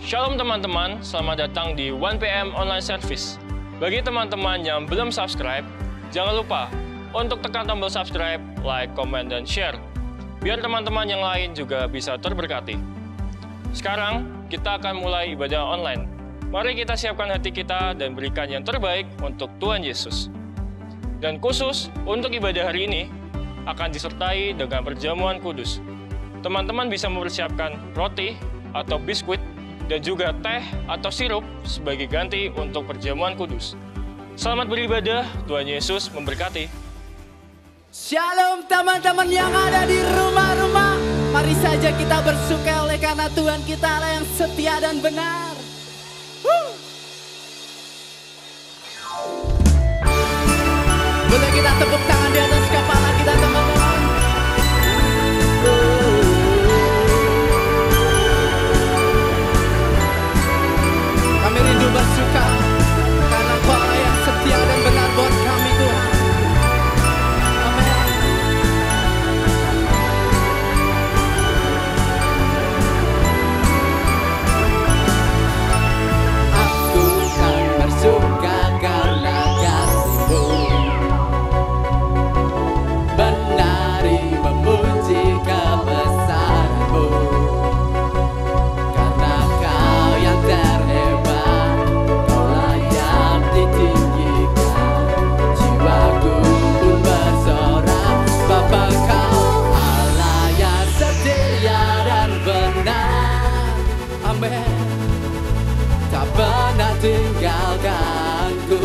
Shalom teman-teman, selamat datang di 1PM Online Service. Bagi teman-teman yang belum subscribe, jangan lupa untuk tekan tombol subscribe, like, comment, dan share. Biar teman-teman yang lain juga bisa terberkati. Sekarang, kita akan mulai ibadah online. Mari kita siapkan hati kita dan berikan yang terbaik untuk Tuhan Yesus. Dan khusus untuk ibadah hari ini, akan disertai dengan perjamuan kudus. Teman-teman bisa mempersiapkan roti atau biskuit, dan juga teh atau sirup sebagai ganti untuk perjamuan kudus. Selamat beribadah, Tuhan Yesus memberkati. Shalom teman-teman yang ada di rumah-rumah. Mari saja kita bersuka oleh karena Tuhan kita Allah yang setia dan benar. Boleh kita tepuk tangan di atas kepala kita teman-teman. Kami rindu bersuka karena Kau Allah yang setia dan benar buat kami Tuhan. Amin. Aku kan bersuka karena kasih-Mu, menari memuji kebesaran-Mu, karena Kau yang terhebat, Kau layak ditinggikan. Jiwaku pun bersorak, Bapa Kau Allah yang setia dan benar. Amin. Tak pernah tinggalkanku,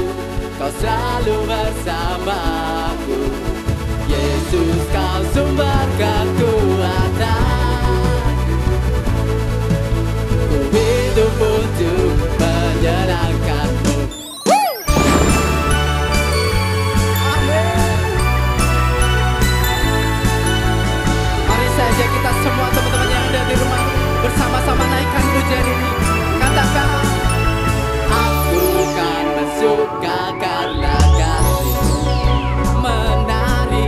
Kau selalu bersamaku. Yesus, Kau sumber kekuatan. Ku hidup untuk menyenangkan-Mu. Amin. Mari saja kita semua teman-teman yang ada di rumah bersama-sama naikkan pujian ini. Katakan, aku kan bersuka karena kasih-Mu, menari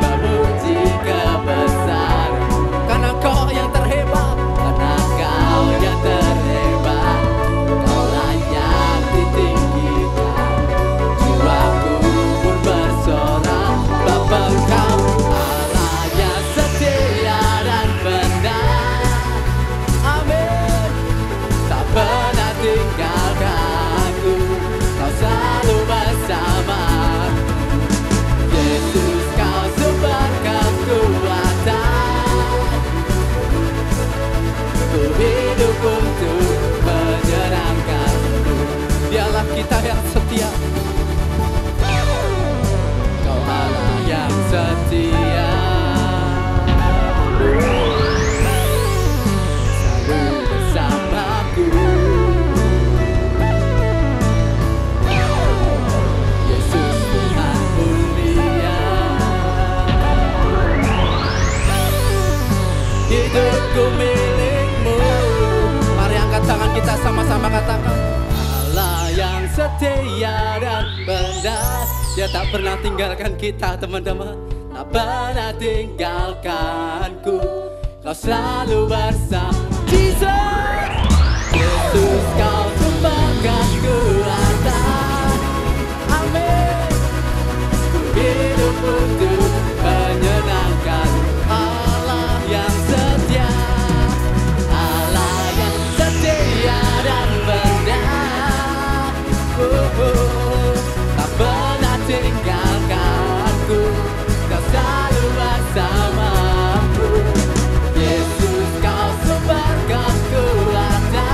memuji kebesaran-Mu, karena Kau yang terhebat, karena Kau yang terhebat, Kau layak ditinggikan. Jiwaku pun bersorak, Bapa Kau Allah yang setia dan benar. Amin. Tak pernah tinggalkanku, Kau selalu bersamaku. Yesus, Kau sumber kekuatan. Ku hidup untuk menyenangkan-Mu. Dialah kita yang setia, Kau Allah yang setia. Selalu bersamaku. Yesus Tuhan mulia. Hidupku milik-Mu. Mari angkat tangan kita sama-sama katakan, Allah yang setia dan benar. Dia tak pernah tinggalkan kita teman-teman, tak pernah tinggalkanku. Kau selalu bersama. Jesus, Yesus, Kau sumber kekuatan. Amin. Ku hidup untuk menyenangkan Allah yang setia, Allah yang setia dan benar. Tak pernah tinggalkanku, Kau selalu bersamaku. Yesus, Kau sumber kekuatan.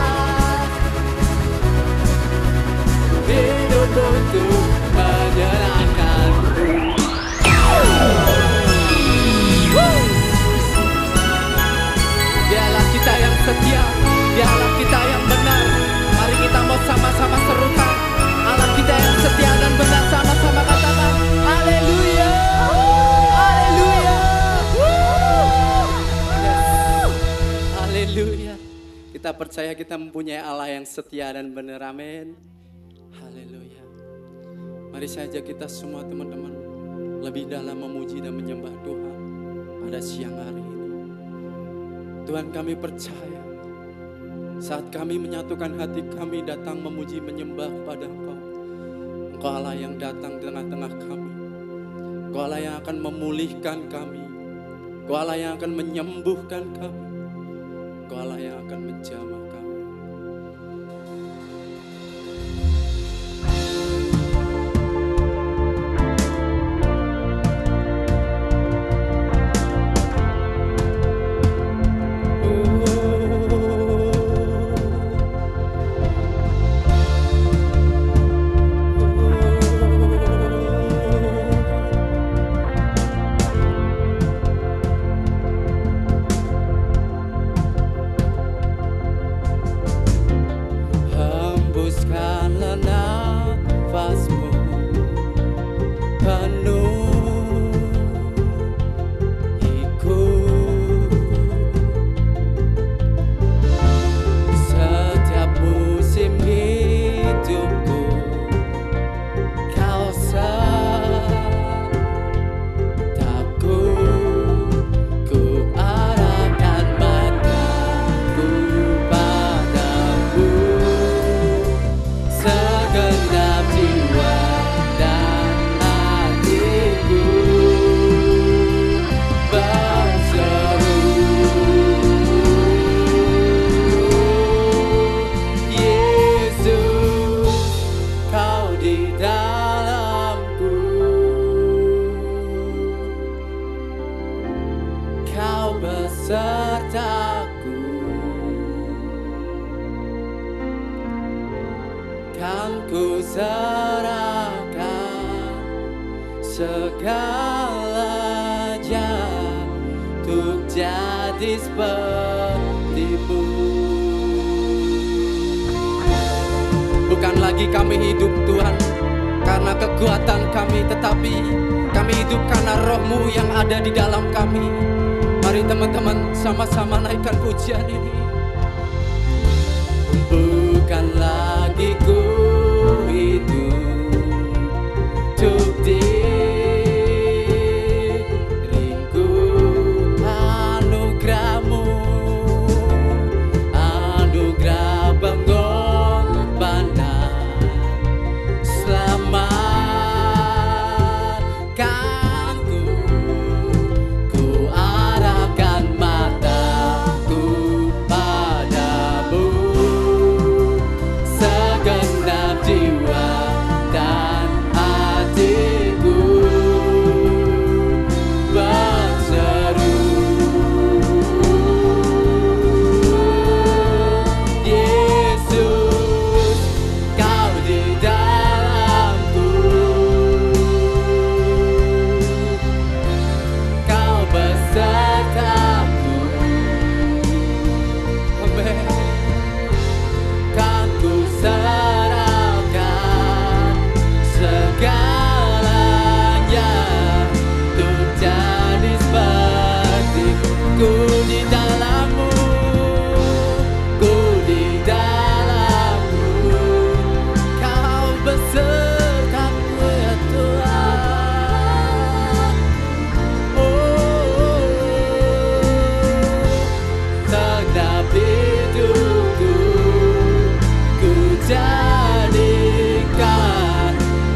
Hidup untuk menyenangkan-Mu. Dialah kita yang setia, Dialah kita yang benar. Mari kita mau sama-sama serukan Allah kita yang setia dan benar, sama-sama katakan haleluya, haleluya, yes, haleluya. Kita percaya kita mempunyai Allah yang setia dan benar, amin. Haleluya. Mari saja kita semua teman-teman lebih dalam memuji dan menyembah Tuhan pada siang hari ini. Tuhan, kami percaya Saat kami menyatukan hati kami datang memuji menyembah kepada Engkau. Engkau Allah yang datang di tengah-tengah kami. Engkau Allah yang akan memulihkan kami. Engkau Allah yang akan menyembuhkan kami. Engkau Allah yang akan menjamah kami. Hembuskanlah nafasmu penuh setiap musim hidupku. Kau sertaku, ku arahkan mataku padamu. Segenap jiwa dan hatiku berseru, Yesus, Kau di dalamku, Kau besertaku. Kan ku serahkan segalanya untuk jadi seperti-Mu. Bukan lagi kami hidup Tuhan karena kekuatan kami, tetapi kami hidup karena Roh-Mu yang ada di dalam kami. Mari teman-teman sama-sama naikkan pujian ini. Bukan lagi ku hidup untuk diriku, anugerah-Mu, anugerah pengorbanan, selamatkanku. Ku arahkan mataku padamu. Segenap jiwa dan hatiku berseru, Yesus, Kau di dalamku, Kau besertaku. Amin. Kan ku serahkan segalanya untuk jadi seperti-Ku di dalam-Mu, ku di dalam-Mu, Kau besertaku ya Tuhan. Oh, segenap hidupku ku jadikan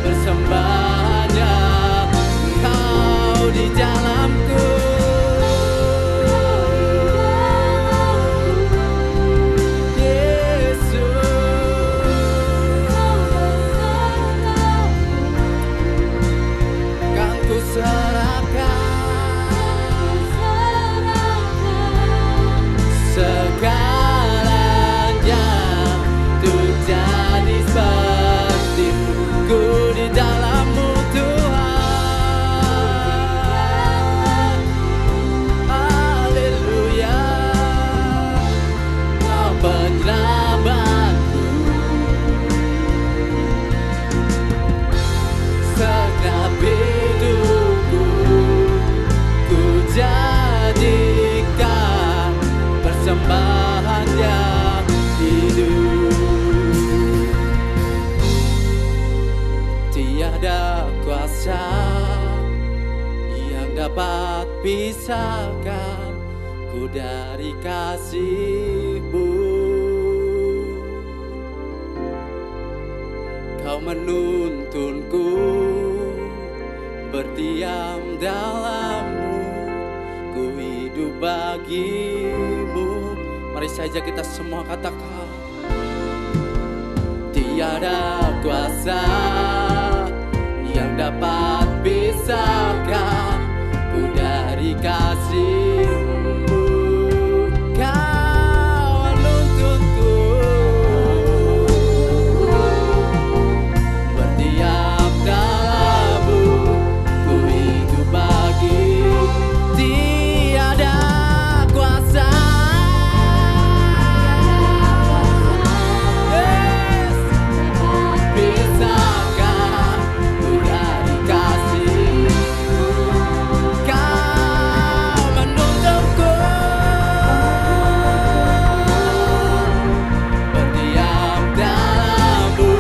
persembahannya, Kau di dalamku. Yesus, kan ku serahkan segalanya untuk jadi seperti-Mu. Ku di dalam-Mu Tuhan. Haleluya. Kau penyelamatku. Segenap hidupku ku jadikan persembahan yang hidup. Tiada kuasa yang dapat pisahkan ku dari kasih-Mu. menuntunku berdiam dalam-Mu, ku hidup bagi-Mu. Mari saja kita semua katakan, tiada kuasa yang dapat pisahkan ku dari kasih-Mu. Kau menuntunku berdiam dalam-Mu, ku hidup bagi. Tiada kuasa pisahkan ku dari kasih-Mu. Kau menuntunku berdiam dalam-Mu,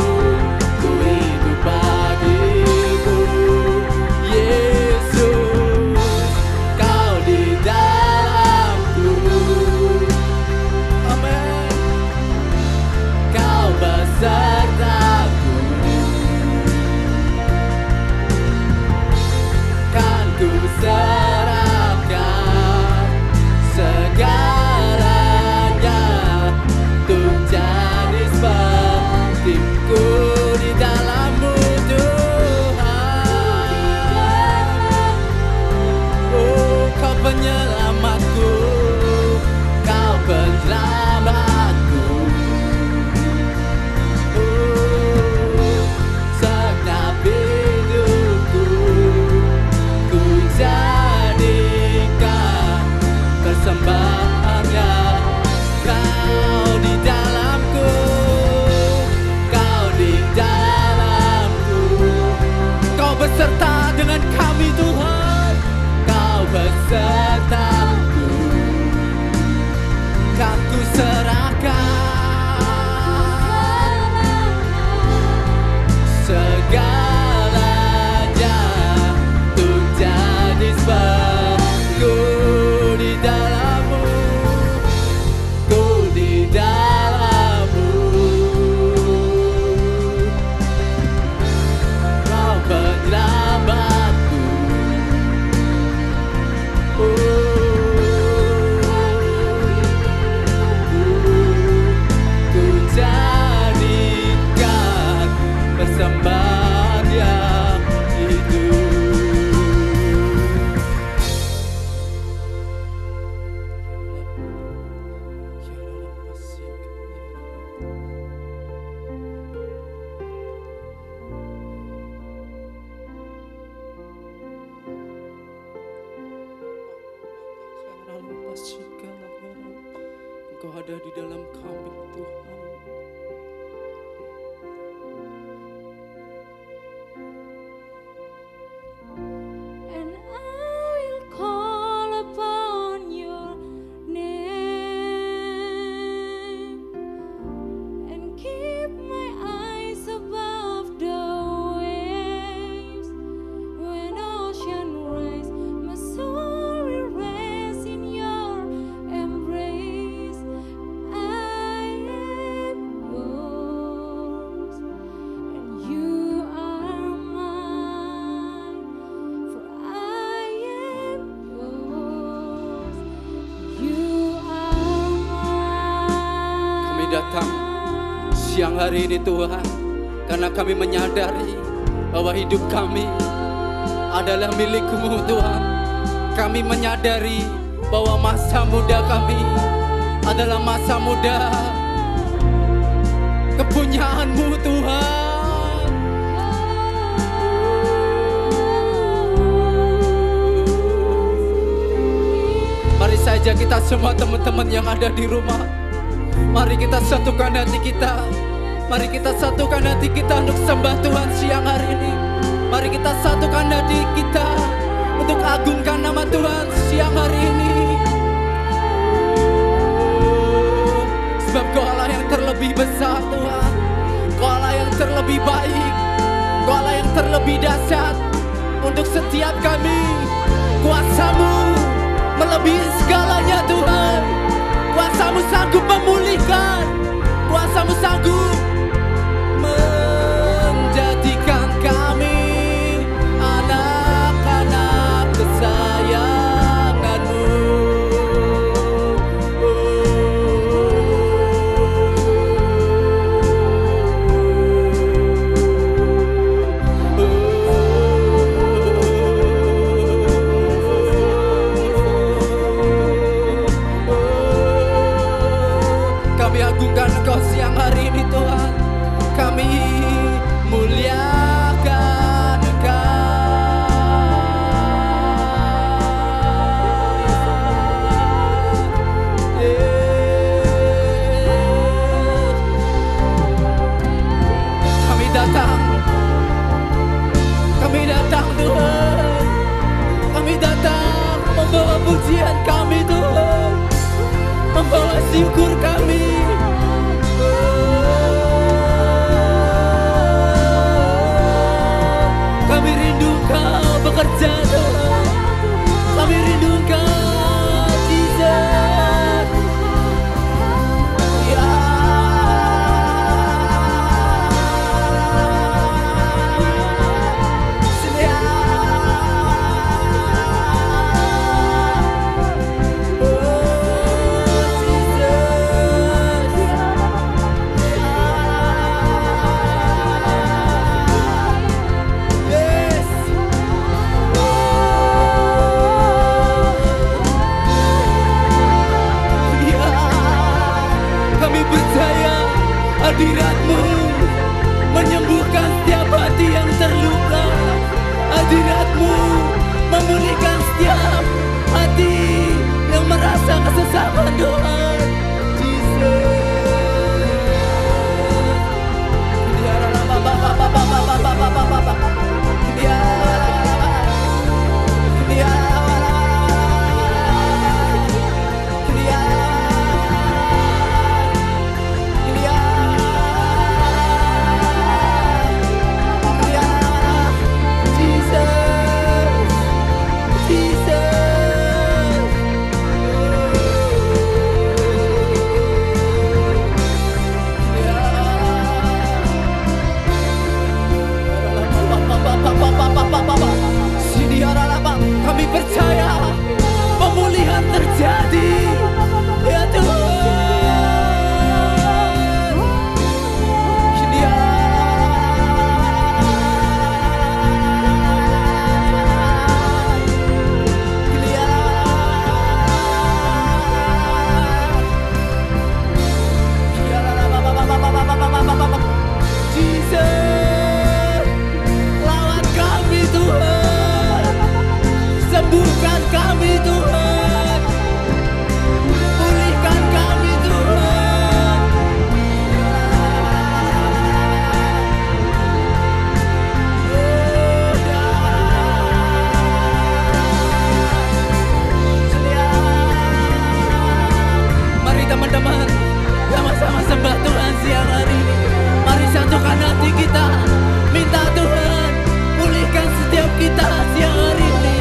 ku hidup bagi-Mu. Yesus, Kau di dalamku. Amin. Kau besertaku, kan ku serahkan segalanya untuk jadi seperti-Ku di dalam-Mu, Tuhan. Oh, Kau penyelamatku, Kau penyelamatku. Oh, segenap hidupku ku jadikan persembahannya. Kau di dalamku, Kau di dalamku. Kau beserta dengan kami, Tuhan. Kau besertaku, kan ku serahkan segalanya untuk jadi seperti-Ku di dalam-Mu, ku di dalam-Mu. Kau penyelamatku. Ku jadikan persembahan yang hidup. Engkau ada di dalam kami, Tuhan. And I will call upon Your name and keep my eyes above the waves. When ocean rise, my soul will rest in Your embrace. I am Yours and You are mine, for I am Yours, You are mine. Kami datang siang hari ini, Tuhan, karena kami menyadari bahwa hidup kami adalah milik-Mu, Tuhan. Kami menyadari bahwa masa muda kami adalah masa muda kepunyaan-Mu, Tuhan. Mari saja kita semua teman-teman yang ada di rumah, mari kita satukan hati kita. Mari kita satukan hati kita untuk sembah Tuhan siang hari ini. Mari kita satukan hati kita untuk agungkan nama Tuhan siang hari ini. Sebab Kau Allah yang terlebih besar, Tuhan. Kau Allah yang terlebih baik, Kau Allah yang terlebih dahsyat untuk setiap kami. Kuasa-Mu melebihi segalanya, Tuhan. Kuasa-Mu sanggup memulihkan, Kuasa-Mu sanggup menjadikan teman-teman sama-sama sembah Tuhan siang hari ini. Mari satukan hati kita, minta Tuhan pulihkan setiap kita siang hari ini.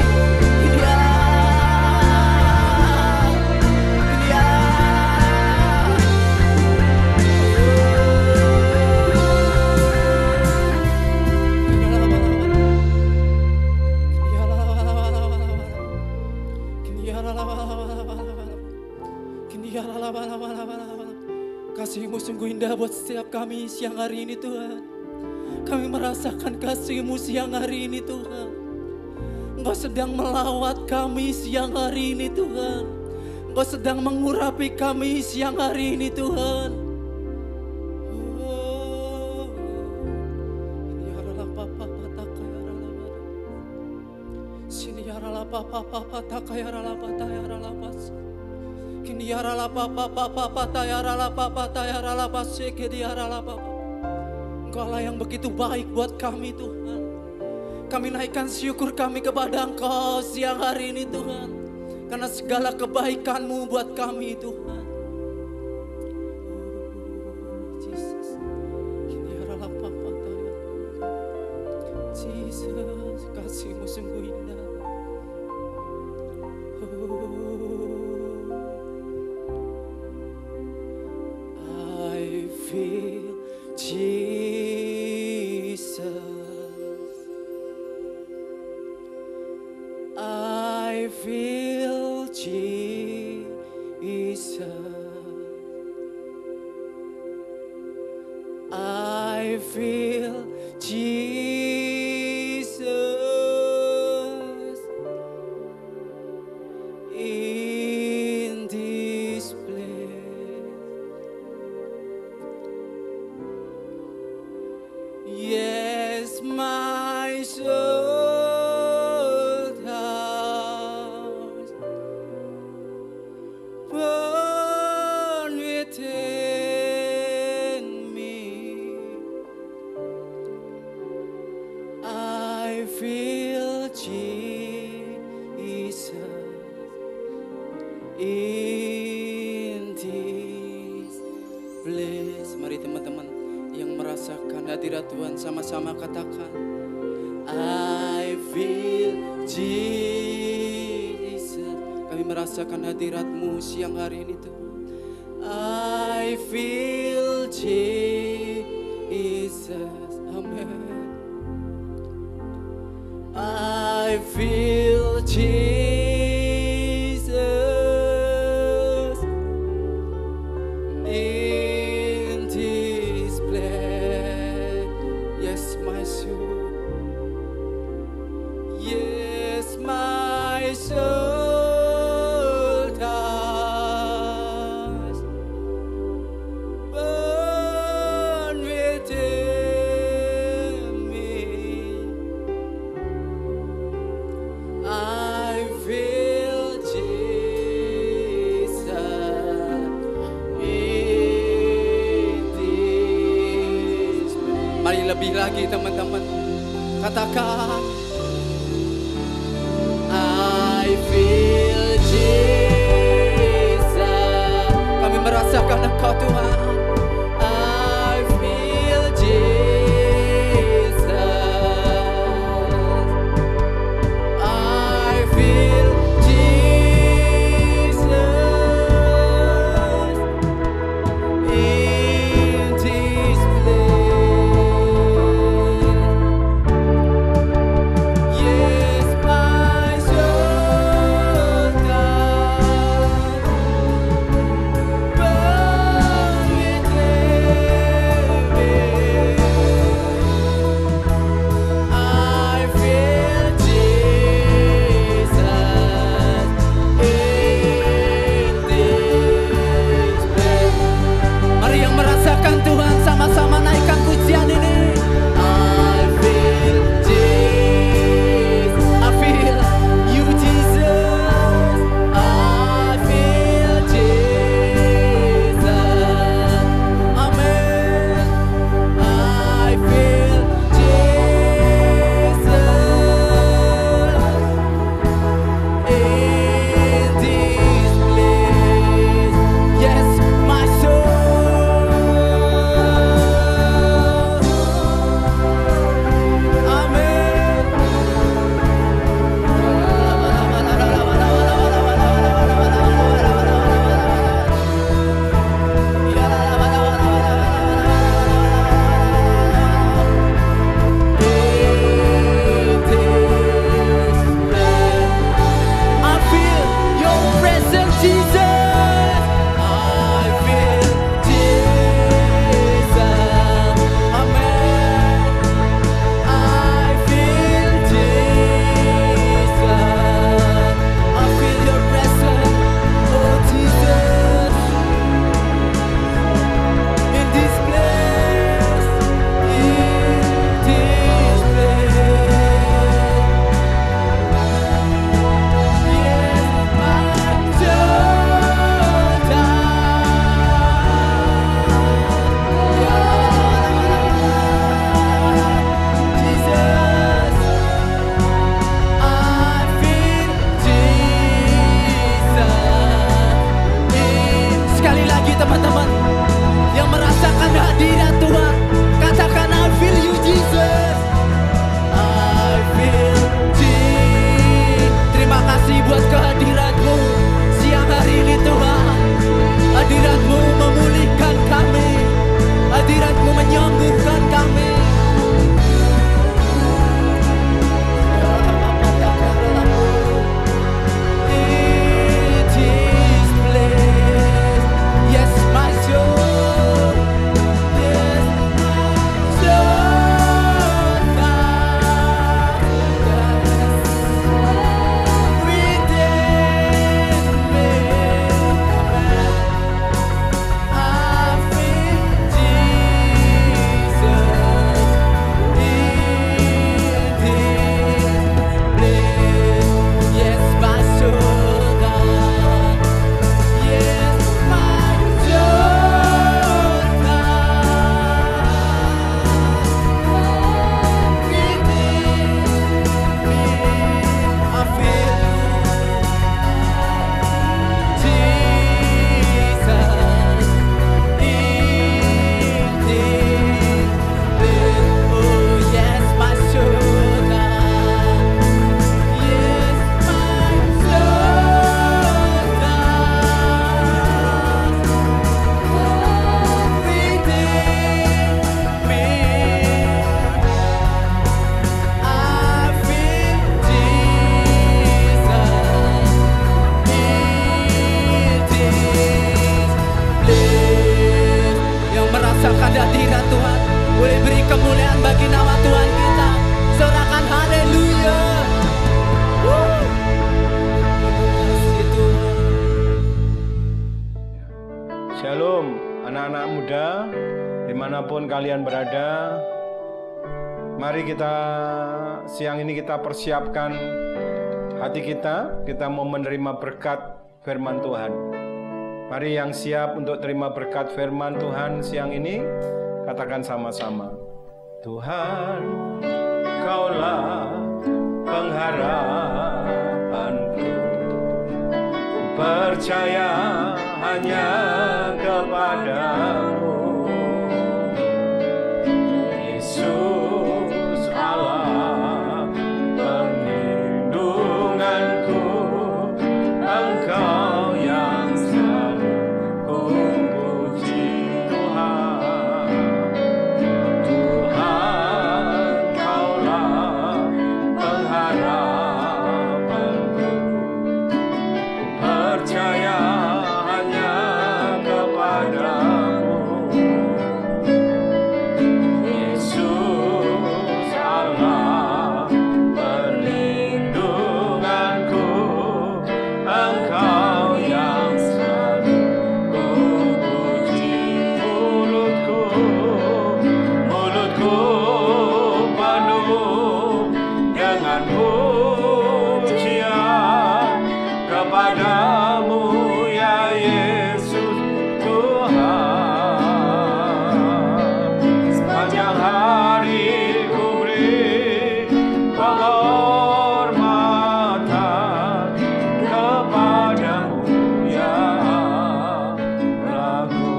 Kasih-Mu sungguh indah buat setiap kami siang hari ini Tuhan. Kami merasakan kasih-Mu siang hari ini Tuhan. Engkau sedang melawat kami siang hari ini Tuhan. Engkau sedang mengurapi kami siang hari ini Tuhan. Engkaulah yang begitu baik buat kami Tuhan. Kami naikkan syukur kami kepada Engkau siang hari ini Tuhan, karena segala kebaikan-Mu buat kami Tuhan. Jesus, kasih-Mu sungguh indah. I feel Jesus. I feel Jesus. I feel Jesus in this place. Yes, my soul does burn within me. I feel Jesus in this place. Mari teman-teman yang merasakan hadirat Tuhan sama-sama katakan, I feel Jesus. Kami merasakan hadirat-Mu siang hari ini Tuhan. I feel Jesus. Amen. I feel Jesus in this place. Yes, my soul. Yes, my soul does burn within me. I feel Jesus in this place. Mari lebih lagi teman-teman, katakan, I feel Jesus. Kami merasakan Engkau Tuhan. I feel Jesus. I feel Jesus in this place. Yes, my soul. Buat hadirat Tuhan, boleh beri kemuliaan bagi nama Tuhan kita. Sorakan haleluya. Terima kasih Tuhan. Shalom anak-anak muda, dimanapun kalian berada. Mari kita siang ini kita persiapkan hati kita mau menerima berkat firman Tuhan. Mari yang siap untuk terima berkat firman Tuhan siang ini, katakan sama-sama. Tuhan, Kaulah pengharapanku, percaya hanya kepadamu, Yesus Allah perlindunganku, Engkau yang selalu ku puji. Tuhan, Tuhan, Kaulah pengharapanku, percaya hanya kepadamu, Yesus Allah perlindunganku, Engkau yang selalu ku puji. Mulutku penuh dengan pujian kepadamu ya Yesus Tuhan. Sepanjang hari ku beri penghormatan kepadamu ya Allahku.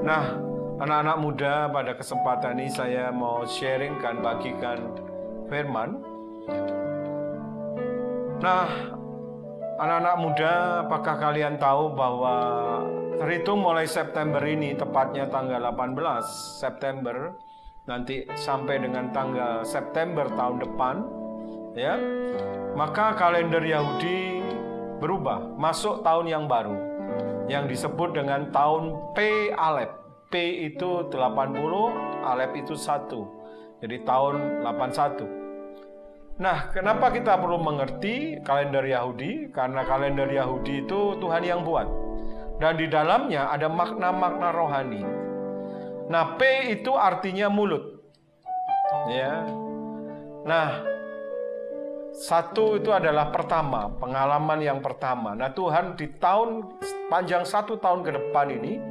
Nah, anak-anak muda, pada kesempatan ini saya mau sharingkan, bagikan firman. Nah, anak-anak muda, apakah kalian tahu bahwa terhitung mulai September ini, tepatnya tanggal 18 September, nanti sampai dengan tanggal September tahun depan, ya, maka kalender Yahudi berubah, masuk tahun yang baru, yang disebut dengan tahun P Alef. P itu 80, Alef itu 1. Jadi tahun 81. Nah, kenapa kita perlu mengerti kalender Yahudi? Karena kalender Yahudi itu Tuhan yang buat. Dan di dalamnya ada makna-makna rohani. Nah, P itu artinya mulut. Ya. Nah, 1 itu adalah pertama, pengalaman yang pertama. Nah, Tuhan di tahun panjang 1 tahun ke depan ini,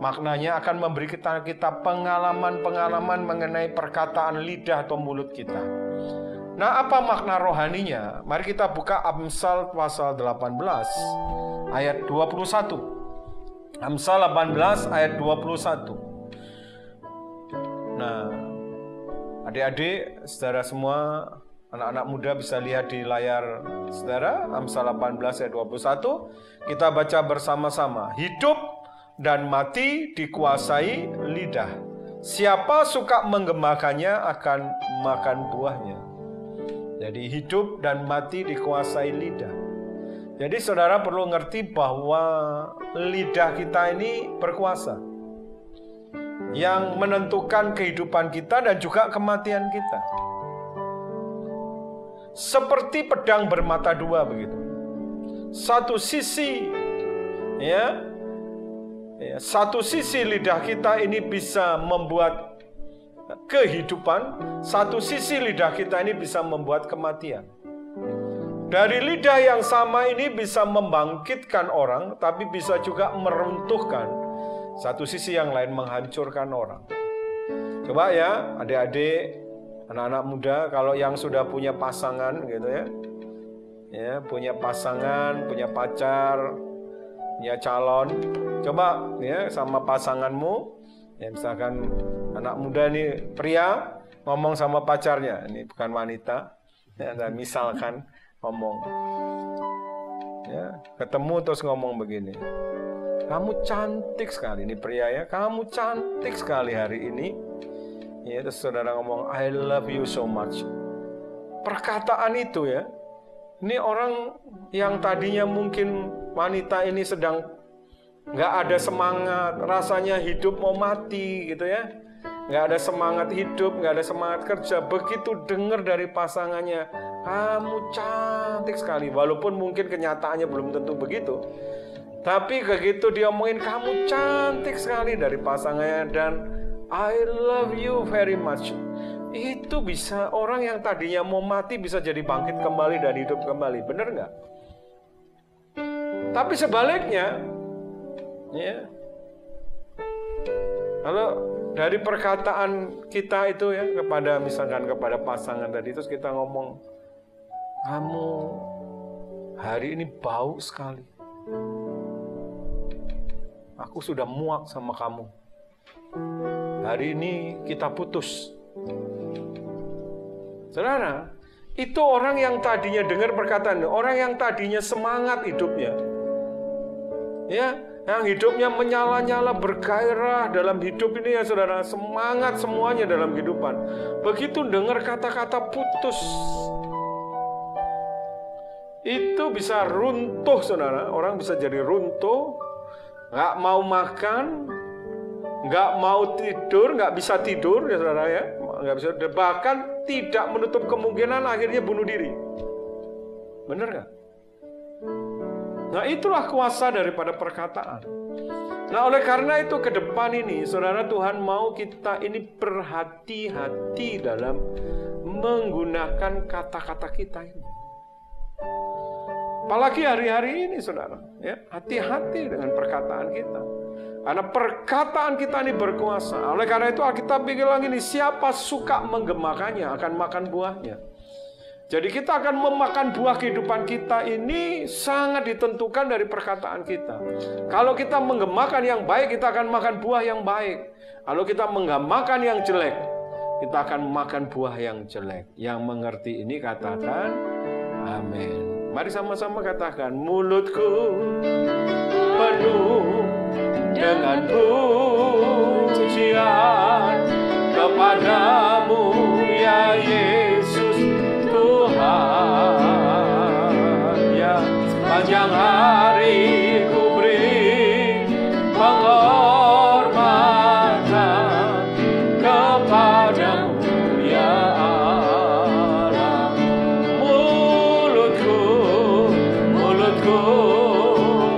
maknanya akan memberi kita pengalaman-pengalaman mengenai perkataan lidah atau mulut kita. Nah, apa makna rohaninya? Mari kita buka Amsal pasal 18 ayat 21. Amsal 18 ayat 21. Nah, adik-adik, saudara semua, anak-anak muda bisa lihat di layar saudara, Amsal 18 ayat 21. Kita baca bersama-sama. Hidup dan mati dikuasai lidah. Siapa suka menggemakannya akan makan buahnya. Jadi hidup dan mati dikuasai lidah. Jadi saudara perlu ngerti bahwa lidah kita ini berkuasa, yang menentukan kehidupan kita dan juga kematian kita. Seperti pedang bermata dua begitu. Satu sisi, satu sisi lidah kita ini bisa membuat kehidupan, satu sisi lidah kita ini bisa membuat kematian. Dari lidah yang sama ini bisa membangkitkan orang, tapi bisa juga meruntuhkan. Satu sisi yang lain menghancurkan orang. Coba ya, adik-adik, anak-anak muda, kalau yang sudah punya pasangan gitu ya, punya pasangan, punya pacar, punya calon, coba ya sama pasanganmu, ya misalkan anak muda nih pria ngomong sama pacarnya, ini bukan wanita, ya, dan misalkan ngomong, ya ketemu terus ngomong begini, kamu cantik sekali, ini pria ya, kamu cantik sekali hari ini, ya terus saudara ngomong I love you so much. Perkataan itu ya, ini orang yang tadinya mungkin wanita ini sedang nggak ada semangat, rasanya hidup mau mati gitu ya. Nggak ada semangat hidup, nggak ada semangat kerja. Begitu dengar dari pasangannya, kamu cantik sekali. Walaupun mungkin kenyataannya belum tentu begitu. Tapi begitu dia omongin, kamu cantik sekali dari pasangannya dan I love you very much. Itu bisa orang yang tadinya mau mati bisa jadi bangkit kembali dan hidup kembali. Bener nggak? Tapi sebaliknya, ya, kalau dari perkataan kita itu ya kepada misalkan kepada pasangan tadi, terus kita ngomong, kamu hari ini bau sekali, aku sudah muak sama kamu, hari ini kita putus. Saudara, itu orang yang tadinya dengar perkataan, orang yang tadinya semangat hidupnya, ya, yang hidupnya menyala-nyala, bergairah dalam hidup ini ya saudara, semangat semuanya dalam kehidupan. Begitu dengar kata-kata putus, itu bisa runtuh saudara. Orang bisa jadi runtuh, nggak mau makan, nggak mau tidur, nggak bisa tidur ya saudara ya, nggak bisa, bahkan tidak menutup kemungkinan akhirnya bunuh diri. Bener nggak? Nah itulah kuasa daripada perkataan. Nah oleh karena itu ke depan ini saudara, Tuhan mau kita ini berhati-hati dalam menggunakan kata-kata kita ini. Apalagi hari-hari ini saudara, ya, hati-hati dengan perkataan kita. Karena perkataan kita ini berkuasa. Oleh karena itu Alkitab bilang ini, siapa suka menggemakannya akan makan buahnya. Jadi kita akan memakan buah kehidupan kita ini sangat ditentukan dari perkataan kita. Kalau kita menggemakan yang baik, kita akan makan buah yang baik. Kalau kita menggemakan yang jelek, kita akan makan buah yang jelek. Yang mengerti ini katakan amin. Mari sama-sama katakan, mulutku penuh dengan pujian kepadamu ya Yesus Tuhan, ya sepanjang hari ku beri penghormatan kepadamu ya Allah. Mulutku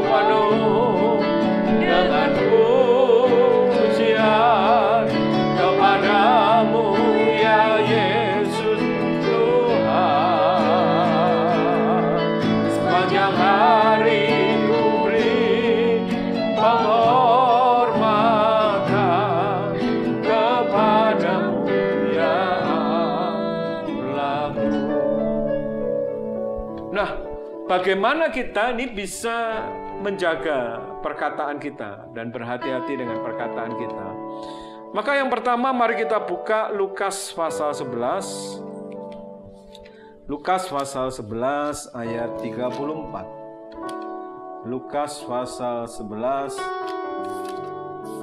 penuh dengan pujian kepadamu ya Yesus Tuhan, sepanjang hari ku beri penghormatan kepadamu ya Allahku. Nah, bagaimana kita ini bisa menjaga perkataan kita dan berhati-hati dengan perkataan kita? Maka yang pertama mari kita buka Lukas pasal 11. Lukas pasal 11 ayat 34. Lukas pasal 11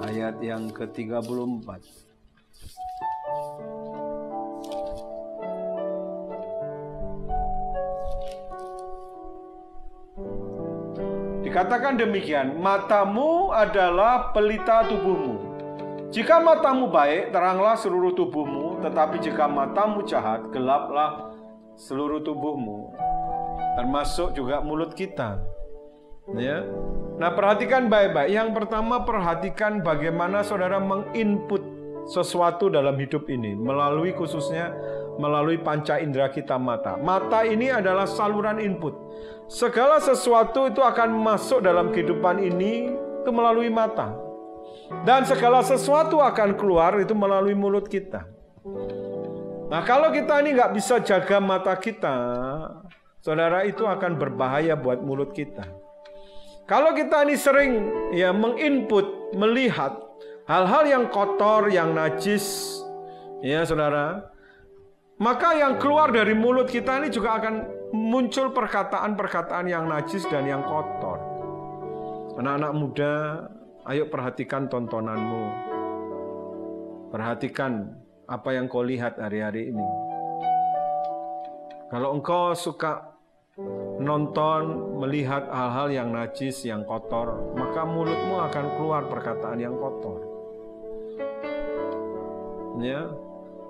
ayat yang ke-34. Dikatakan demikian, matamu adalah pelita tubuhmu. Jika matamu baik, teranglah seluruh tubuhmu, tetapi jika matamu jahat, gelaplah seluruh tubuhmu. Termasuk juga mulut kita. Ya. Nah, perhatikan baik-baik. Yang pertama, perhatikan bagaimana saudara menginput sesuatu dalam hidup ini, melalui khususnya melalui panca indera kita mata. Mata ini adalah saluran input. Segala sesuatu itu akan masuk dalam kehidupan ini itu melalui mata. Dan segala sesuatu akan keluar itu melalui mulut kita. Nah, kalau kita ini nggak bisa jaga mata kita, saudara, itu akan berbahaya buat mulut kita. Kalau kita ini sering ya menginput, melihat hal-hal yang kotor, yang najis, ya saudara, maka yang keluar dari mulut kita ini juga akan muncul perkataan-perkataan yang najis dan yang kotor. Anak-anak muda, ayo perhatikan tontonanmu. Perhatikan apa yang kau lihat hari-hari ini. Kalau engkau suka nonton, melihat hal-hal yang najis, yang kotor, maka mulutmu akan keluar perkataan yang kotor. Ya,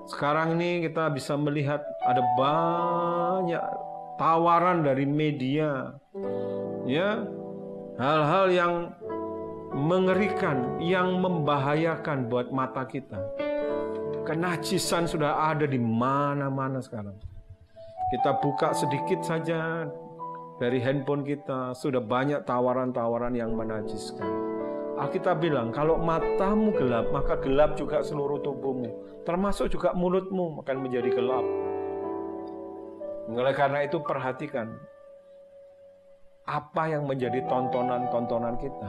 sekarang ini kita bisa melihat ada banyak tawaran dari media, ya, hal-hal yang mengerikan, yang membahayakan buat mata kita. Kenajisan sudah ada di mana-mana sekarang. Kita buka sedikit saja dari handphone kita, sudah banyak tawaran-tawaran yang menajiskan. Alkitab bilang, kalau matamu gelap, maka gelap juga seluruh tubuhmu. Termasuk juga mulutmu akan menjadi gelap. Oleh karena itu perhatikan, apa yang menjadi tontonan-tontonan kita.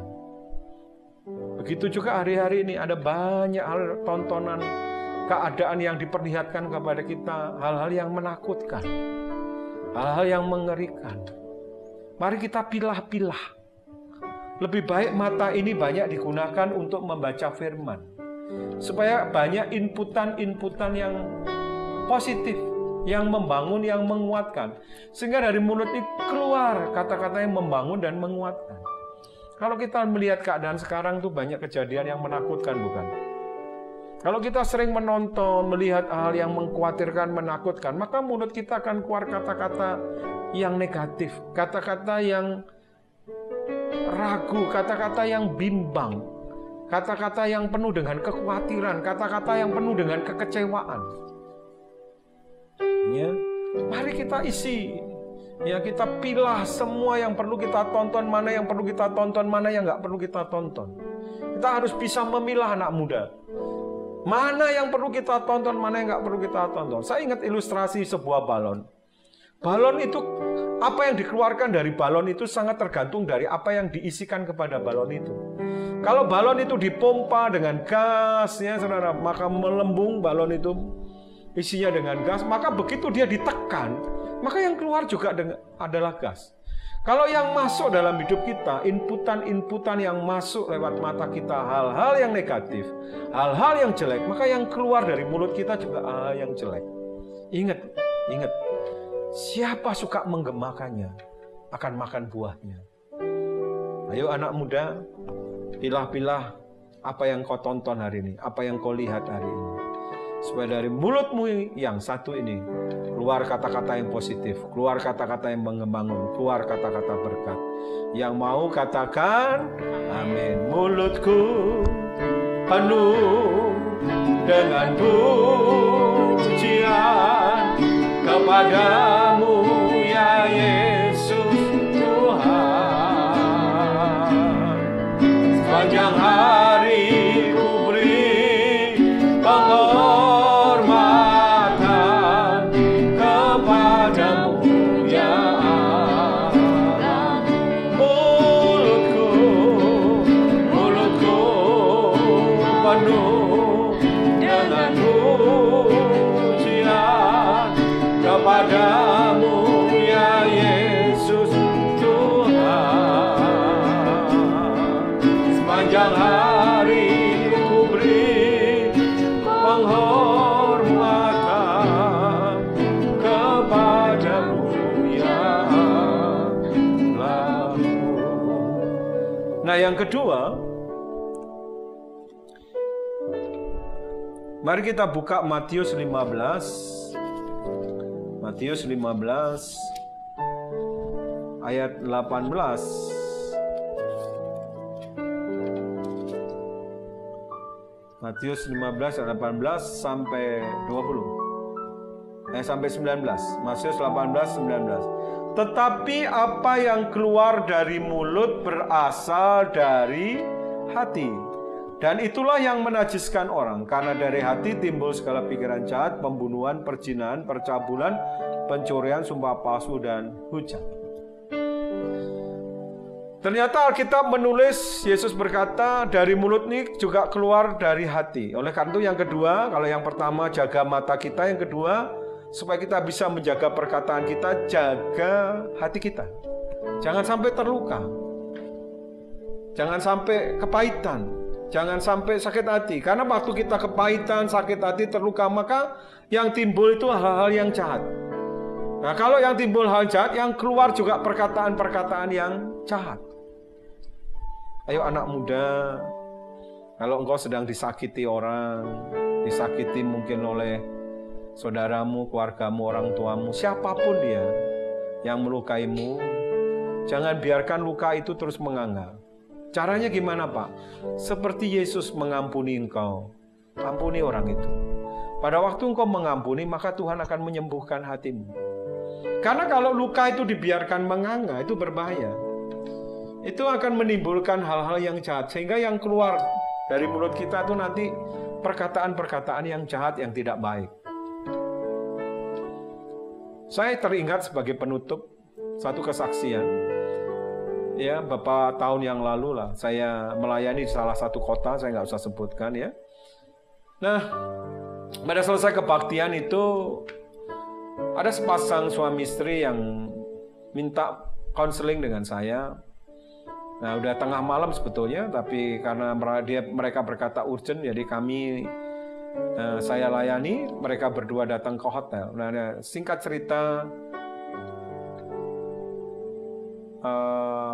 Begitu juga hari-hari ini ada banyak hal tontonan, keadaan yang diperlihatkan kepada kita, hal-hal yang menakutkan, hal-hal yang mengerikan. Mari kita pilah-pilah. Lebih baik mata ini banyak digunakan untuk membaca firman, supaya banyak inputan-inputan yang positif, yang membangun, yang menguatkan. Sehingga dari mulut ini keluar kata-kata yang membangun dan menguatkan. Kalau kita melihat keadaan sekarang tuh banyak kejadian yang menakutkan, bukan? Kalau kita sering menonton, melihat hal yang mengkhawatirkan, menakutkan, maka mulut kita akan keluar kata-kata yang negatif, kata-kata yang ragu, kata-kata yang bimbang, kata-kata yang penuh dengan kekhawatiran, kata-kata yang penuh dengan kekecewaan. Ya, mari kita isi. Ya, kita pilah semua yang perlu kita tonton, mana yang perlu kita tonton, mana yang nggak perlu kita tonton. Kita harus bisa memilah, anak muda. Mana yang perlu kita tonton, mana yang nggak perlu kita tonton. Saya ingat ilustrasi sebuah balon. Balon itu, apa yang dikeluarkan dari balon itu sangat tergantung dari apa yang diisikan kepada balon itu. Kalau balon itu dipompa dengan gas, ya saudara, maka melembung balon itu isinya dengan gas, maka begitu dia ditekan, maka yang keluar juga adalah gas. Kalau yang masuk dalam hidup kita, inputan-inputan yang masuk lewat mata kita, hal-hal yang negatif, hal-hal yang jelek, maka yang keluar dari mulut kita juga hal yang jelek. Ingat, siapa suka menggemakannya akan makan buahnya. Ayo anak muda, pilah-pilah apa yang kau tonton hari ini, apa yang kau lihat hari ini. Supaya dari mulutmu yang satu ini keluar kata-kata yang positif, keluar kata-kata yang membangun, keluar kata-kata berkat. Yang mau katakan amin. Mulutku penuh dengan pujian kepadamu ya Yesus Tuhan. Sepanjang hari ku beri penghormatan kepadamu ya Allah. Mulutku penuh dengan pujian kepadamu ya Yesus Tuhan. Sepanjang hari ku beri penghormatan kepadamu ya Allah. Nah, yang kedua, mari kita buka Matius 15. Matius 15 ayat 18. Matius 15 ayat 18 sampai 20. Sampai 19. Matius 18 19. Tetapi apa yang keluar dari mulut berasal dari hati. Dan itulah yang menajiskan orang, karena dari hati timbul segala pikiran jahat, pembunuhan, perzinahan, percabulan, pencurian, sumpah palsu, dan hujat. Ternyata Alkitab menulis, Yesus berkata, dari mulut ini juga keluar dari hati. Oleh karena itu yang kedua, kalau yang pertama jaga mata kita, yang kedua, supaya kita bisa menjaga perkataan kita, jaga hati kita. Jangan sampai terluka. Jangan sampai kepahitan. Jangan sampai sakit hati. Karena waktu kita kepahitan, sakit hati, terluka, maka yang timbul itu hal-hal yang jahat. Nah, kalau yang timbul hal jahat, yang keluar juga perkataan-perkataan yang jahat. Ayo anak muda, kalau engkau sedang disakiti orang, disakiti mungkin oleh saudaramu, keluargamu, orang tuamu, siapapun dia yang melukaimu, jangan biarkan luka itu terus menganga. Caranya gimana, Pak? Seperti Yesus mengampuni engkau, ampuni orang itu. Pada waktu engkau mengampuni, maka Tuhan akan menyembuhkan hatimu. Karena kalau luka itu dibiarkan menganga, itu berbahaya. Itu akan menimbulkan hal-hal yang jahat, sehingga yang keluar dari mulut kita itu nanti perkataan-perkataan yang jahat, yang tidak baik. Saya teringat sebagai penutup satu kesaksian. Ya, beberapa tahun yang lalu lah, saya melayani di salah satu kota, saya nggak usah sebutkan ya. Nah, pada selesai kebaktian itu, ada sepasang suami istri yang minta konseling dengan saya. Nah, udah tengah malam sebetulnya, tapi karena mereka berkata urgent, jadi saya layani, mereka berdua datang ke hotel. Nah, singkat cerita,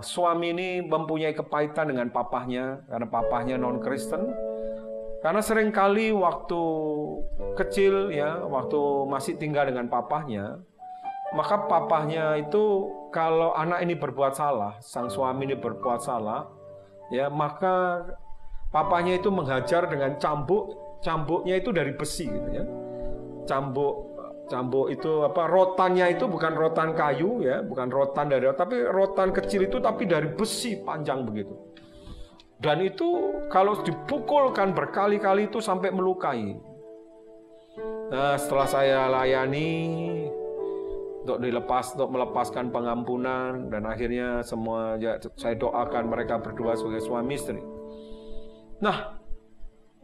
suami ini mempunyai kepahitan dengan papahnya, karena papahnya non-Kristen. Karena seringkali waktu kecil ya, waktu masih tinggal dengan papahnya, maka papahnya itu kalau anak ini berbuat salah, sang suami ini berbuat salah, ya maka papahnya itu menghajar dengan cambuknya itu dari besi gitu ya. Cambuk itu rotannya itu bukan rotan kayu ya, bukan rotan tapi rotan kecil itu tapi dari besi panjang begitu. Dan itu kalau dipukulkan berkali-kali itu sampai melukai. Nah, setelah saya layani untuk melepaskan pengampunan, dan akhirnya semua saya doakan mereka berdua sebagai suami istri. Nah,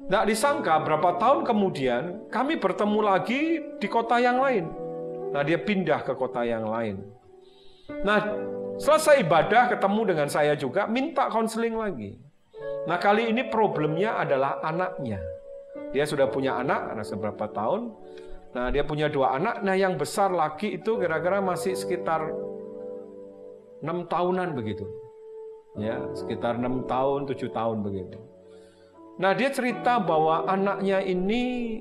tidak disangka berapa tahun kemudian kami bertemu lagi di kota yang lain. Nah, dia pindah ke kota yang lain. Nah, selesai ibadah ketemu dengan saya juga, minta konseling lagi. Nah, kali ini problemnya adalah anaknya. Dia sudah punya anak seberapa tahun. Nah, dia punya 2 anak. Nah, yang besar laki itu kira-kira masih sekitar 6 tahunan begitu. Ya, sekitar 6 tahun, 7 tahun begitu. Nah, dia cerita bahwa anaknya ini,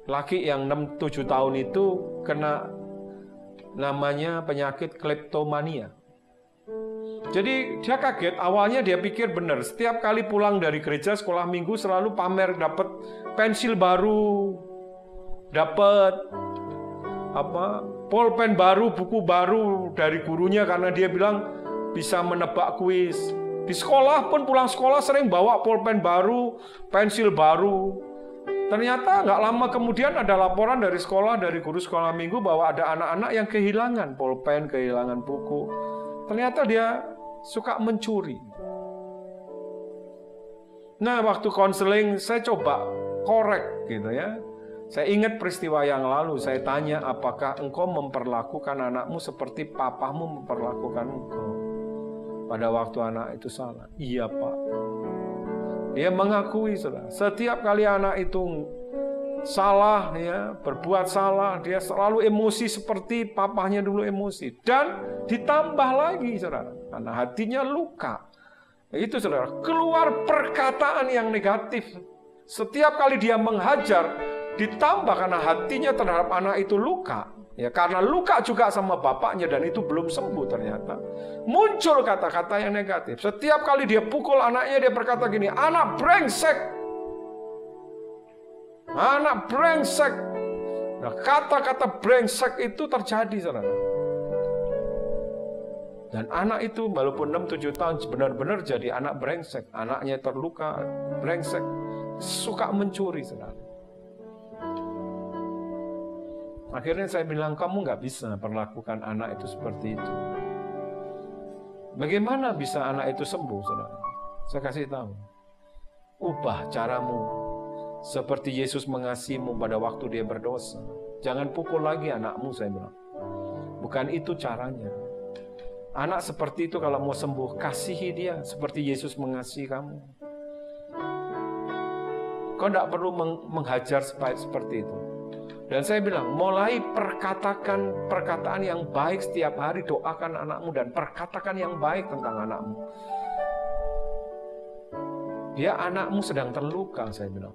laki yang 6-7 tahun itu kena namanya penyakit kleptomania. Jadi dia kaget, awalnya dia pikir benar, setiap kali pulang dari gereja sekolah minggu selalu pamer dapat pensil baru, dapat pulpen baru, buku baru dari gurunya karena dia bilang bisa menebak kuis. Di sekolah pun pulang sekolah sering bawa pulpen baru, pensil baru. Ternyata nggak lama kemudian ada laporan dari sekolah, dari guru sekolah minggu bahwa ada anak-anak yang kehilangan pulpen, kehilangan buku. Ternyata dia suka mencuri. Nah, waktu konseling saya coba korek gitu ya. Saya ingat peristiwa yang lalu, saya tanya, apakah engkau memperlakukan anakmu seperti papamu memperlakukan engkau pada waktu anak itu salah? Iya, Pak. Dia mengakui, saudara, setiap kali anak itu salah ya, berbuat salah, dia selalu emosi seperti papahnya dulu emosi. Dan ditambah lagi, saudara, karena hatinya luka. Itu, saudara, keluar perkataan yang negatif. Setiap kali dia menghajar, ditambah karena hatinya terhadap anak itu luka. Ya, karena luka juga sama bapaknya dan itu belum sembuh ternyata. Muncul kata-kata yang negatif. Setiap kali dia pukul anaknya, dia berkata gini, anak brengsek. Anak brengsek. Nah, kata-kata brengsek itu terjadi, saudara. Dan anak itu walaupun 6-7 tahun benar-benar jadi anak brengsek. Anaknya terluka, brengsek. Suka mencuri, saudara. Akhirnya saya bilang, kamu nggak bisa perlakukan anak itu seperti itu. Bagaimana bisa anak itu sembuh, saudara? Saya kasih tahu. Ubah caramu. Seperti Yesus mengasihimu pada waktu dia berdosa. Jangan pukul lagi anakmu, saya bilang. Bukan itu caranya. Anak seperti itu kalau mau sembuh, kasihi dia seperti Yesus mengasihi kamu. Kau tidak perlu menghajar seperti itu. Dan saya bilang, mulai perkatakan perkataan yang baik setiap hari, doakan anakmu dan perkatakan yang baik tentang anakmu. Dia anakmu sedang terluka, saya bilang.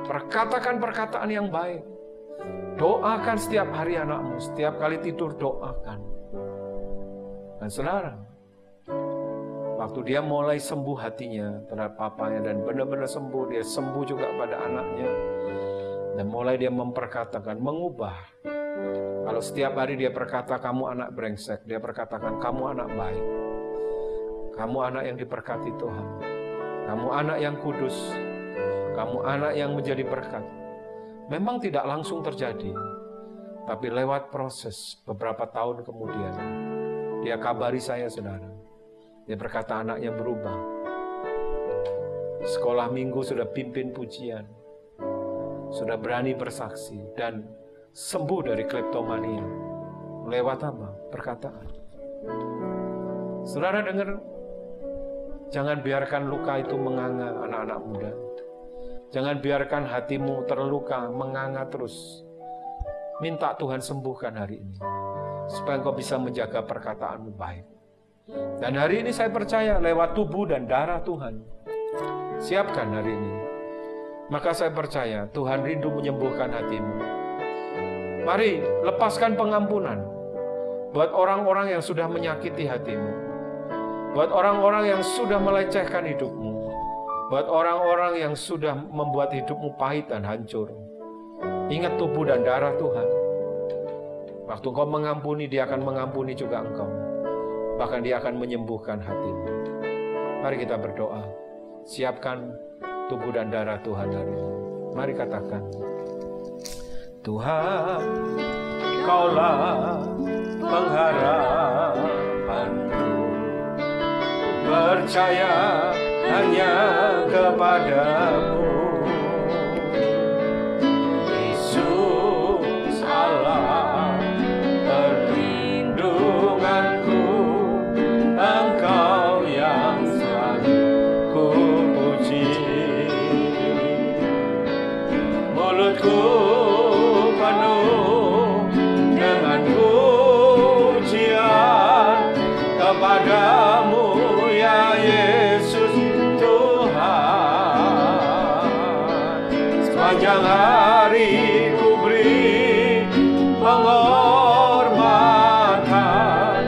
Perkatakan perkataan yang baik. Doakan setiap hari anakmu, setiap kali tidur doakan. Dan saudara, waktu dia mulai sembuh hatinya terhadap papanya dan benar-benar sembuh, dia sembuh juga pada anaknya. Dan mulai dia memperkatakan, mengubah. Kalau setiap hari dia berkata, kamu anak brengsek, dia berkatakan, kamu anak baik. Kamu anak yang diberkati Tuhan. Kamu anak yang kudus. Kamu anak yang menjadi berkat. Memang tidak langsung terjadi. Tapi lewat proses beberapa tahun kemudian, dia kabari saya, saudara. Dia berkata anaknya berubah. Sekolah minggu sudah pimpin pujian. Sudah berani bersaksi dan sembuh dari kleptomania. Lewat apa? Perkataan. Saudara dengar, jangan biarkan luka itu menganga anak-anak muda. Jangan biarkan hatimu terluka, menganga terus. Minta Tuhan sembuhkan hari ini, supaya engkau bisa menjaga perkataanmu baik. Dan hari ini saya percaya lewat tubuh dan darah Tuhan. Siapkan hari ini. Maka saya percaya Tuhan rindu menyembuhkan hatimu. Mari lepaskan pengampunan buat orang-orang yang sudah menyakiti hatimu. Buat orang-orang yang sudah melecehkan hidupmu. Buat orang-orang yang sudah membuat hidupmu pahit dan hancur. Ingat tubuh dan darah Tuhan. Waktu engkau mengampuni, Dia akan mengampuni juga engkau. Bahkan Dia akan menyembuhkan hatimu. Mari kita berdoa. Siapkan tubuh dan darah Tuhan hari ini. Mari katakan, Tuhan, Kaulah pengharapanku. Percaya hanya kepadamu. Yesus Allah perlindunganku, Engkau yang selalu ku puji. Mulutku penuh dengan pujian kepadamu, ya Yesus Tuhan. Sepanjang hari ku beri penghormatan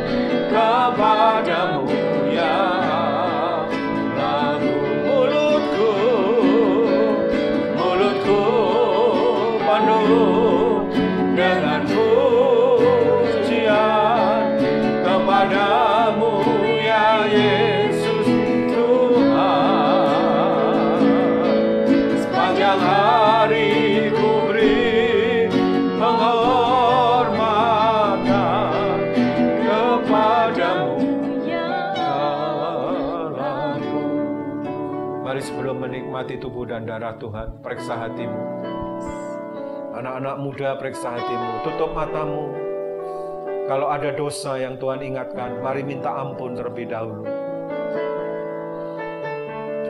kepadamu, ya lagu mulutku penuh dengan pujian kepadamu, ya Yesus Tuhan. Sepanjang hari ku beri penghormatan kepadamu, ya lagu. Mari sebelum menikmati tubuh dan darah Tuhan, periksa hatimu. Anak-anak muda, periksa hatimu. Tutup matamu. Kalau ada dosa yang Tuhan ingatkan, mari minta ampun terlebih dahulu.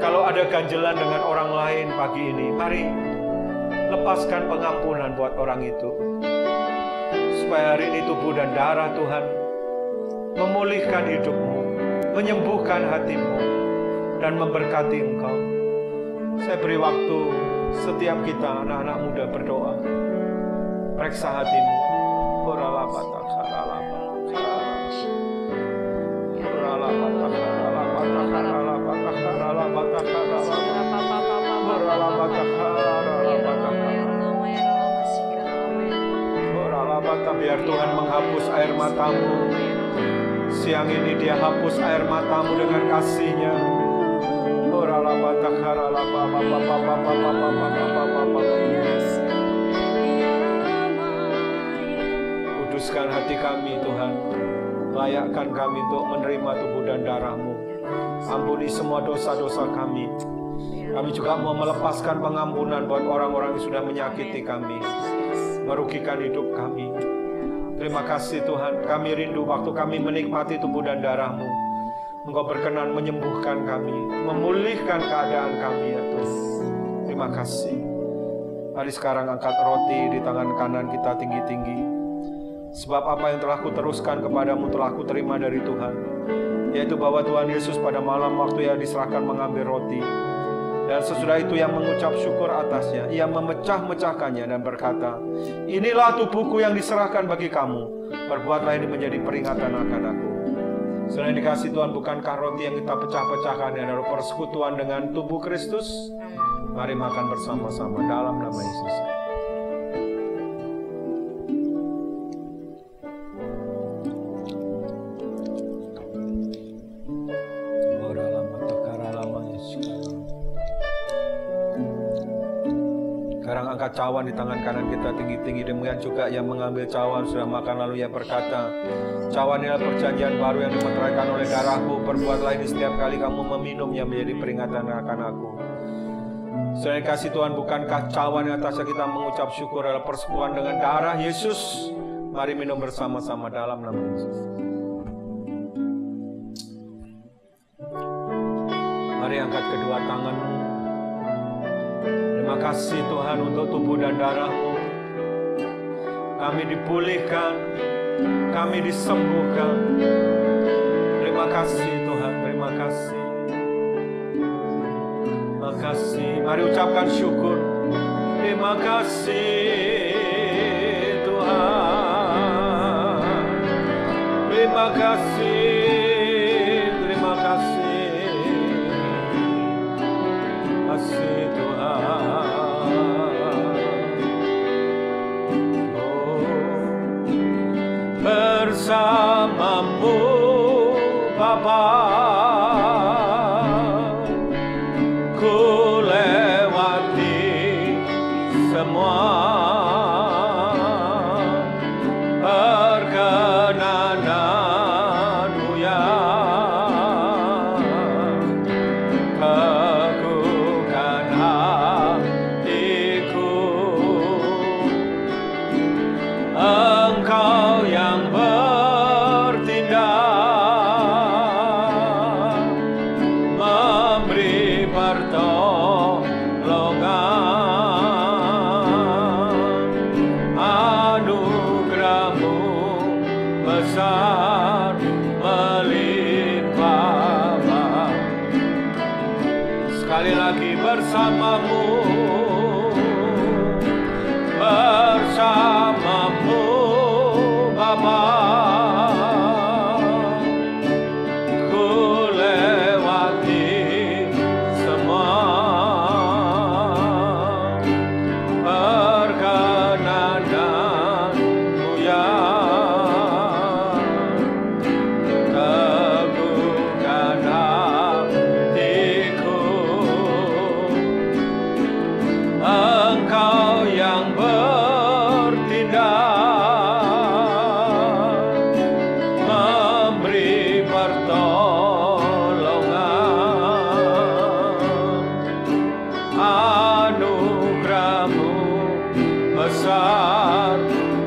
Kalau ada ganjelan dengan orang lain pagi ini, mari lepaskan pengampunan buat orang itu. Supaya hari ini tubuh dan darah Tuhan memulihkan hidupmu, menyembuhkan hatimu, dan memberkati engkau. Saya beri waktu setiap kita anak-anak muda berdoa. Periksa hatimu. Biar Tuhan menghapus air matamu. Siang ini Dia hapus air matamu dengan kasih-Nya. Kuduskan hati kami Tuhan. Layakkan kami untuk menerima tubuh dan darah-Mu. Ampuni semua dosa-dosa kami. Kami juga mau melepaskan pengampunan buat orang-orang yang sudah menyakiti kami, merugikan hidup kami. Terima kasih Tuhan, kami rindu waktu kami menikmati tubuh dan darah-Mu. Engkau berkenan menyembuhkan kami, memulihkan keadaan kami ya Tuhan. Terima kasih. Mari sekarang angkat roti di tangan kanan kita tinggi-tinggi. Sebab apa yang telah kuteruskan kepadamu telah kuterima dari Tuhan, yaitu bahwa Tuhan Yesus pada malam waktu ia diserahkan mengambil roti, dan sesudah itu ia mengucap syukur atasnya, ia memecah-mecahkannya dan berkata, inilah tubuhku yang diserahkan bagi kamu, perbuatlah ini menjadi peringatan akan aku. Selain dikasih Tuhan, bukankah roti yang kita pecah-pecahkan adalah persekutuan dengan tubuh Kristus? Mari makan bersama-sama dalam nama Yesus. Sekarang angkat cawan di tangan kanan kita tinggi-tinggi. Demikian juga yang mengambil cawan sudah makan lalu ia berkata, cawan inilah perjanjian baru yang dimeteraikan oleh darahku. Perbuatlah ini setiap kali kamu meminumnya menjadi peringatan akan aku. Selain kasih Tuhan, bukankah cawan yang atasnya kita mengucap syukur adalah persekutuan dengan darah Yesus? Mari minum bersama-sama dalam nama Yesus. Mari angkat kedua tanganmu. Terima kasih Tuhan untuk tubuh dan darah-Mu. Kami dipulihkan, kami disembuhkan. Terima kasih Tuhan, terima kasih. Terima kasih. Mari ucapkan syukur. Terima kasih Tuhan. Terima kasih. Terima kasih. Kasih Tuhan. Oh, bersamamu Bapa, ku lewati semua perkenananmu yang teguhkan hatiku. Engkau yang bertindak, memberi pertolongan. Anugerah-Mu besar melimpah. Sekali lagi bersamamu, bersamamu Bapa, ku lewati semua perkenananmu yang teguhkan hatiku. Engkau yang bertindak, memberi pertolongan. Anugerah-Mu besar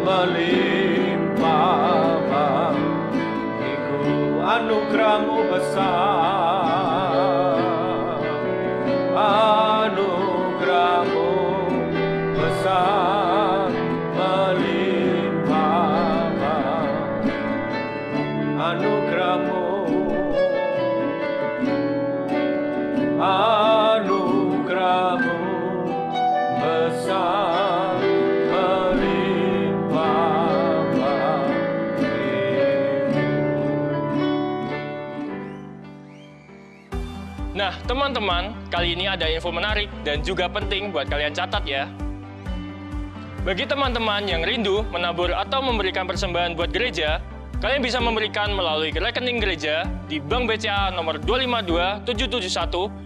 melimpah bagiku. Anugerah-Mu besar. Anugerah-Mu besar melimpah. Anugerah-Mu, anugerah-Mu besar melimpah bagiku. Nah, teman-teman, kali ini ada info menarik dan juga penting buat kalian catat ya. Bagi teman-teman yang rindu menabur atau memberikan persembahan buat gereja, kalian bisa memberikan melalui rekening gereja di Bank BCA nomor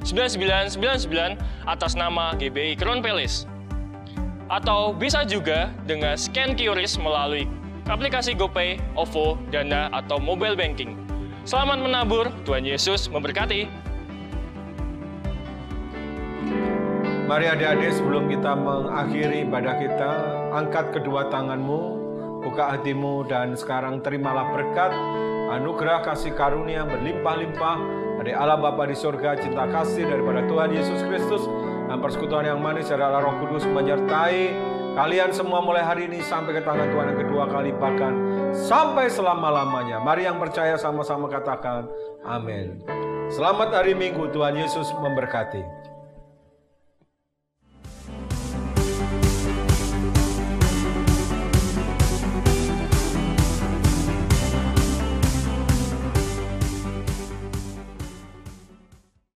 252-771-9999 atas nama GBI Crown Palace. Atau bisa juga dengan scan QRIS melalui aplikasi GoPay, OVO, Dana, atau mobile banking. Selamat menabur, Tuhan Yesus memberkati. Mari adik-adik, sebelum kita mengakhiri ibadah kita, angkat kedua tanganmu, buka hatimu, dan sekarang terimalah berkat, anugerah kasih karunia berlimpah-limpah dari Allah Bapa di surga, cinta kasih daripada Tuhan Yesus Kristus, Dan persekutuan yang manis adalah Roh Kudus menyertai kalian semua mulai hari ini sampai kedatangan Tuhan yang kedua kali, bahkan sampai selama-lamanya. Mari yang percaya sama-sama katakan amin. Selamat hari Minggu, Tuhan Yesus memberkati.